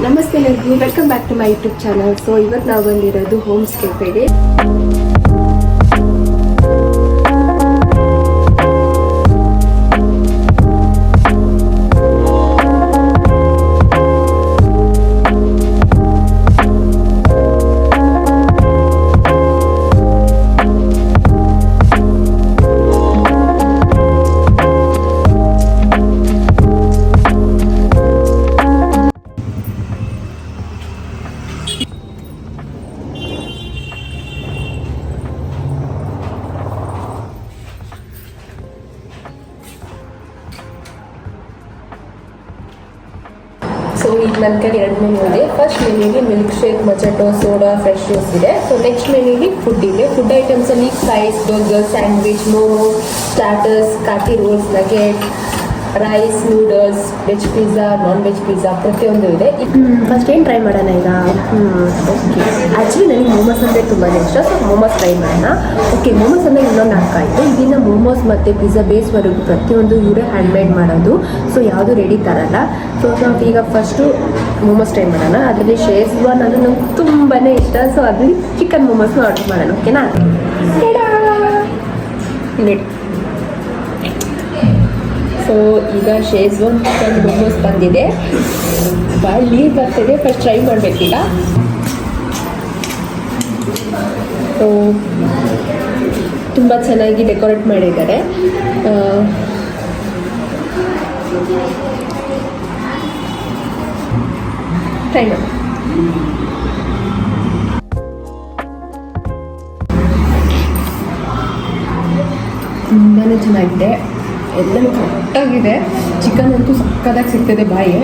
ನಮಸ್ತೆ ಎಲ್ಲರಿಗೂ, welcome back to my YouTube channel. So ಇವತ್ತು ನಾವು ಬಂದಿರೋದು ಹೋಮ್ಸ್ ಕೆಫೆಗೆ. ಸೊ ಈಗ ನನ್ನ ಕಡೆ 2 ಮೆನು ಇದೆ. ಫಸ್ಟ್ ಮೆನುಗೆ milk shake, macchiato, soda, fresh juice ಇದೆ. ಸೊ ನೆಕ್ಸ್ಟ್ ಮೆನುಗೆ ಫುಡ್ ಇದೆ. ಫುಡ್ ಐಟಮ್ಸಲ್ಲಿ fries, burger, sandwich, momo, starters, kathi rolls, nugget, rice, noodles, veg pizza, non veg pizza ಪ್ರತಿಯೊಂದು ಇದೆ. ಫಸ್ಟ್ ಏನು ಟ್ರೈ ಮಾಡೋಣ ಈಗ? ಓಕೆ, ಆ್ಯಕ್ಚುಲಿ ನನಗೆ ಮೋಮೋಸ್ ಅಂದರೆ ತುಂಬಾ ಇಷ್ಟ. ಸೊ ಮೋಮೋಸ್ ಟ್ರೈ ಮಾಡೋಣ. ಓಕೆ, ಮೋಮೋಸ್ ಅಂದರೆ ಇನ್ನೊಂದು ಹಾಕಾಯಿತು. ಇದನ್ನು ಮೋಮೋಸ್ ಮತ್ತು ಪಿಜ್ಜಾ ಬೇಸ್ವರೆಗೂ ಪ್ರತಿಯೊಂದು ಇವರೇ ಹ್ಯಾಂಡ್ಮೇಡ್ ಮಾಡೋದು. ಸೊ ಯಾವುದು ರೆಡಿ ತರಲ್ಲ. ಸೊ ನಾವು ಈಗ ಫಸ್ಟು ಮೋಮೋಸ್ ಟ್ರೈ ಮಾಡೋಣ. ಅದರಲ್ಲಿ ಶೇಜ್ವಾನ್ ಅದು ನಂಗೆ ತುಂಬಾ ಇಷ್ಟ. ಸೊ ಅದರಲ್ಲಿ ಚಿಕನ್ ಮೋಮೋಸ್ನ ಆರ್ಡರ್ ಮಾಡೋಣ. ಓಕೆನಾ? ನೋಡಿ, ಸೊ ಈಗ ಶೇಜ್ವಾನ್ ಚಿಕನ್ ಮೋಮೋಸ್ ಬಂದಿದೆ. ಭಾಳ ನೀರು ಬರ್ತಿದೆ. First try ಮಾಡಬೇಕೀಗ. ಸೊ ತುಂಬ ಚೆನ್ನಾಗಿ ಡೆಕೋರೇಟ್ ಮಾಡಿದ್ದಾರೆ. ಟ್ರೈ ಮಾಡಿ. ತುಂಬಾ ಚೆನ್ನಾಗಿದೆ. ಎಲ್ಲನೂ ಕರೆಕ್ಟಾಗಿದೆ. ಚಿಕನ್ ಅಂತೂ ಸಕ್ಕದಾಗಿ ಸಿಗ್ತದೆ ಬಾಯಿ.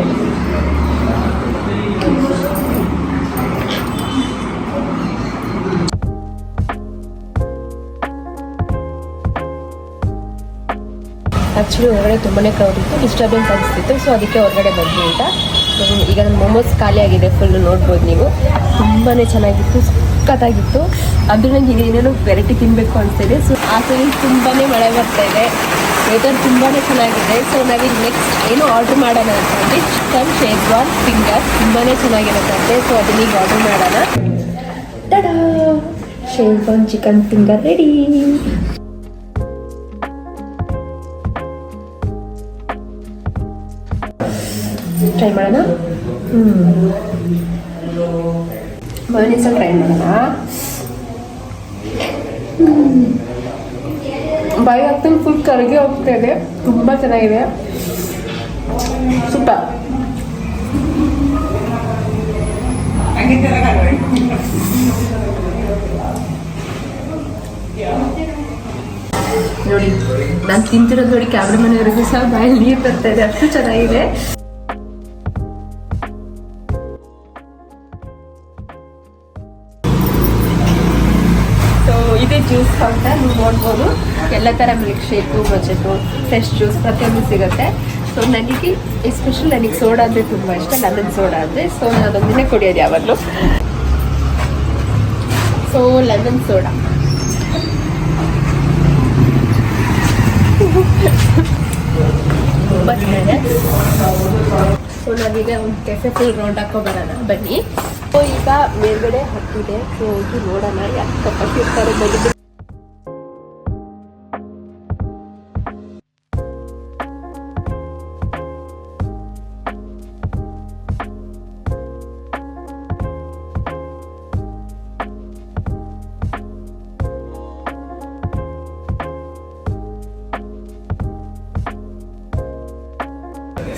ಆ್ಯಕ್ಚುಲಿ ಹೊರಗಡೆ ತುಂಬಾ ಕ್ರೌಡ್ ಇತ್ತು, ಡಿಸ್ಟರ್ಬೆನ್ಸ್ ಅನಿಸ್ತಿತ್ತು. ಸೊ ಅದಕ್ಕೆ ಹೊರಗಡೆ ಬಂದ್ವಿ ಅಂತ. ಈಗ ನನ್ನ ಮೋಮೋಸ್ ಖಾಲಿ ಆಗಿದೆ ಫುಲ್ಲು, ನೋಡ್ಬೋದು ನೀವು. ತುಂಬಾ ಚೆನ್ನಾಗಿತ್ತು, ಸಕ್ಕತ್ತಾಗಿತ್ತು. ಅದು ನನಗೆ ಏನೇನೋ ವೆರೈಟಿ ತಿನ್ನಬೇಕು ಅನಿಸ್ತಿದೆ. ಸೊ ಆ ಸರಿ ತುಂಬಾ ಮಳೆ ಬರ್ತಾಯಿದೆ, ವೆದರ್ ತುಂಬಾ ಚೆನ್ನಾಗಿದೆ. ಸೊ ನಾವೀಗ ನೆಕ್ಸ್ಟ್ ಏನು ಆರ್ಡ್ರ್ ಮಾಡೋಣ ಅಂತಂದರೆ ಚಿಕನ್ ಶೇಜ್ವಾನ್ ಫಿಂಗರ್ ತುಂಬಾ ಚೆನ್ನಾಗಿರುತ್ತಂತೆ. ಸೊ ಅದನ್ನೀಗ ಆರ್ಡ್ರ್ ಮಾಡೋಣ. Ta-da, Schezwan chicken finger ready. Try ಮಾಡೋಣ. ಮಯೋನೀಸಲ್ಲಿ ಟ್ರೈ ಮಾಡೋಣ. ಬಾಯಿ ಹಾಕ್ತೀನಿ, ಫುಲ್ ಕರಗಿ ಹೋಗ್ತಾ ಇದೆ. ತುಂಬ ಚೆನ್ನಾಗಿದೆ, ಸೂಪರ್. ನೋಡಿ, ನಾನು ತಿಂತಿರೋದು ನೋಡಿ ಕ್ಯಾಮ್ರಾ ಮನೆಯವರೆಗೂ ಸಹ ಬಾಯಲ್ಲಿ ನೀರು ಬರ್ತಾ ಇದೆ, ಅಷ್ಟು ಚೆನ್ನಾಗಿದೆ. ಇದೇ ಜ್ಯೂಸ್ ಕೌಂಟರ್, ನೀವು ನೋಡ್ಬೋದು. ಎಲ್ಲ ಥರ ಮಿಲ್ಕ್ ಶೇಕು, ಮಚಟೋ, ಫ್ರೆಶ್ ಜ್ಯೂಸ್ ಪ್ರತಿಯೊಂದು ಸಿಗುತ್ತೆ. ಸೊ ನನಗೆ ಎಸ್ಪೆಷಲ್ ನನಗೆ ಸೋಡಾ ಅಂದರೆ ತುಂಬ ಇಷ್ಟ, ಲೆಮನ್ ಸೋಡಾ ಅಂದರೆ. ಸೊ ನಾನು ಅದೊಂದಿನೇ ಕುಡಿಯೋದು ಯಾವಾಗಲೂ. ಸೊ ಲೆಮನ್ ಸೋಡಾ ತುಂಬ ಚೆನ್ನಾಗಿದೆ. ಸೊ ನಾವೀಗ ಒಂದು ಕೆಫೆ ಫುಲ್ ರೌಂಡ್ ಹಾಕೋ ಬರೋಣ, ಬನ್ನಿ. ಸೊ ಈಗ ಮೇಲ್ಗಡೆ ಹತ್ತಿದೆ. ಸೊ ಹೋಗಿ ನೋಡೋಣ ಯಾಕೆ ತಪ್ಪಿರ್ತಾರೆ ಬಂದು.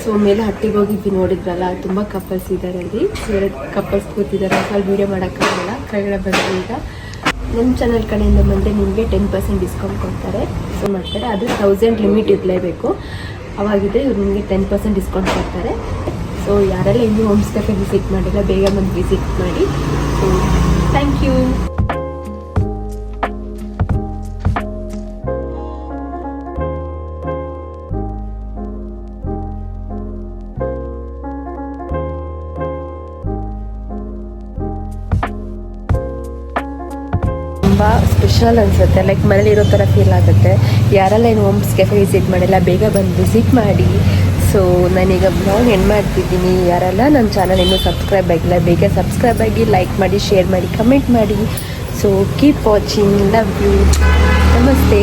ಸೊ ಮೇಲೆ ಹಟ್ಟಿಗೆ ಹೋಗಿದ್ವಿ, ನೋಡಿದ್ರಲ್ಲ, ತುಂಬ ಕಪಲ್ಸ್ ಇದ್ದಾರೆ ಅಲ್ಲಿ. 2 ಕಪಲ್ಸ್ ಕೂತಿದ್ದಾರೆ. ಅಲ್ಲಿ ವೀಡಿಯೋ ಮಾಡೋಕ್ಕಾಗಲ್ಲ, ಕೆಳಗಡೆ ಬಂದರೆ ಈಗ ನಮ್ಮ ಚಾನಲ್ ಕಡೆಯಿಂದ ಬಂದರೆ ನಿಮಗೆ 10% ಡಿಸ್ಕೌಂಟ್ ಕೊಡ್ತಾರೆ. ಸೊ ಮಾಡ್ತಾರೆ, ಅದು 1000 ಲಿಮಿಟ್ ಇರಲೇಬೇಕು. ಅವಾಗಿದ್ದರೆ ಇವ್ರು ನಿಮಗೆ 10% ಡಿಸ್ಕೌಂಟ್ ಕೊಡ್ತಾರೆ. ಸೊ ಯಾರೆಲ್ಲ ಇನ್ನೂ ಹೋಮ್ಸ್ ಕೆಫೆ ವಿಸಿಟ್ ಮಾಡಿಲ್ಲ, ಬೇಗ ಬಂದು ವಿಸಿಟ್ ಮಾಡಿ. So thank you. ತುಂಬ ಸ್ಪೆಷಲ್ ಅನಿಸುತ್ತೆ. ಲೈಕ್ ಮನೇಲಿರೋ ಥರ ಫೀಲ್ ಆಗುತ್ತೆ. ಯಾರೆಲ್ಲ ಏನು ಹೋಮ್ಸ್ ಕೆಫೆ ವಿಸಿಟ್ ಮಾಡಿಲ್ಲ, ಬೇಗ ಬಂದು ವಿಸಿಟ್ ಮಾಡಿ. ಸೊ ನಾನೀಗ ಬ್ಲಾಗ್ ಎಂಡ್ ಮಾಡ್ತಿದ್ದೀನಿ. ಯಾರೆಲ್ಲ ನನ್ನ ಚಾನಲ್ ಇನ್ನೂ ಸಬ್ಸ್ಕ್ರೈಬ್ ಆಗಿಲ್ಲ ಬೇಗ ಸಬ್ಸ್ಕ್ರೈಬ್ ಆಗಿ, ಲೈಕ್ ಮಾಡಿ, ಶೇರ್ ಮಾಡಿ, ಕಮೆಂಟ್ ಮಾಡಿ. So keep watching, love you, ನಮಸ್ತೆ.